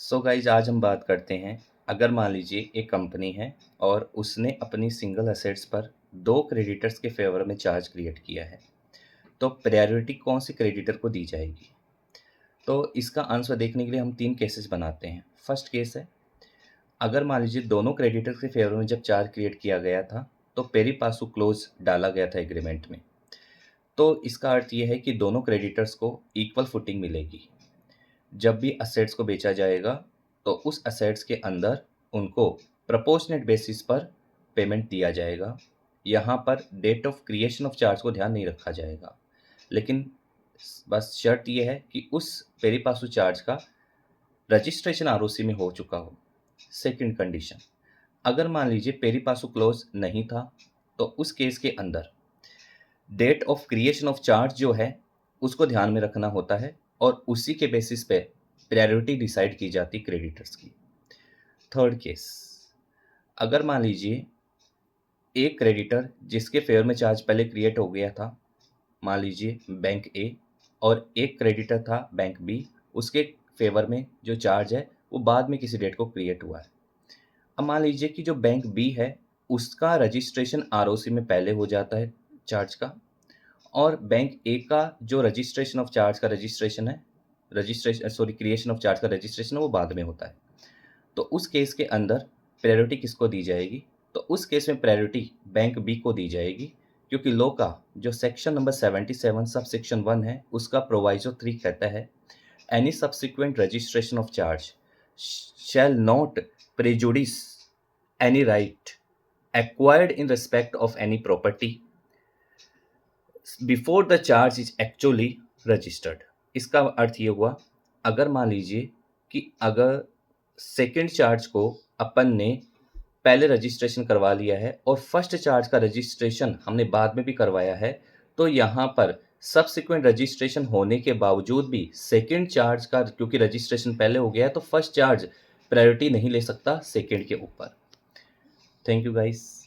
So guys आज हम बात करते हैं। अगर मान लीजिए एक कंपनी है और उसने अपनी सिंगल असेट्स पर दो क्रेडिटर्स के फेवर में चार्ज क्रिएट किया है, तो प्रायोरिटी कौन से क्रेडिटर को दी जाएगी। तो इसका आंसर देखने के लिए हम तीन केसेस बनाते हैं। फर्स्ट केस है, अगर मान लीजिए दोनों क्रेडिटर्स के फेवर में जब चार्ज क्रिएट किया गया था तो पेरी पासु क्लोज डाला गया था एग्रीमेंट में। तो इसका अर्थ यह है कि दोनों क्रेडिटर्स को इक्वल फुटिंग मिलेगी। जब भी असेट्स को बेचा जाएगा तो उस असेट्स के अंदर उनको प्रोपोर्शनेट बेसिस पर पेमेंट दिया जाएगा। यहाँ पर date of creation of charge को ध्यान नहीं रखा जाएगा, लेकिन बस शर्त यह है कि उस पेरी पासु चार्ज का रजिस्ट्रेशन आरओसी में हो चुका हो। सेकंड कंडीशन, अगर मान लीजिए पेरी पासु क्लोज नहीं था तो उस केस के अंदर date of creation of charge जो है उसको ध्यान में रखना होता है और उसी के बेसिस पे प्रायोरिटी डिसाइड की जाती क्रेडिटर्स की। थर्ड केस, अगर मान लीजिए एक क्रेडिटर जिसके फेवर में चार्ज पहले क्रिएट हो गया था, मान लीजिए बैंक ए, और एक क्रेडिटर था बैंक बी, उसके फेवर में जो चार्ज है वो बाद में किसी डेट को क्रिएट हुआ है। अब मान लीजिए कि जो बैंक बी है उसका रजिस्ट्रेशन आरओसी में पहले हो जाता है चार्ज का, और बैंक ए का जो रजिस्ट्रेशन ऑफ चार्ज का रजिस्ट्रेशन है, क्रिएशन ऑफ चार्ज का रजिस्ट्रेशन है वो बाद में होता है। तो उस केस के अंदर प्रायोरिटी किसको दी जाएगी? तो उस केस में प्रायोरिटी बैंक बी को दी जाएगी, क्योंकि लॉ का जो सेक्शन नंबर 77 सब सेक्शन 1 है उसका प्रोवाइजो 3 कहता है, any subsequent registration of charge shall not prejudice any right acquired in respect of any property before the charge is actually registered. इसका अर्थ ये हुआ, अगर मान लीजिए कि अगर सेकेंड चार्ज को अपन ने पहले रजिस्ट्रेशन करवा लिया है और फर्स्ट चार्ज का रजिस्ट्रेशन हमने बाद में भी करवाया है, तो यहाँ पर सब्सिक्वेंट रजिस्ट्रेशन होने के बावजूद भी सेकेंड चार्ज का, क्योंकि रजिस्ट्रेशन पहले हो गया है, तो फर्स्ट चार्ज प्रायोरिटी नहीं ले सकता सेकेंड के ऊपर। Thank you guys.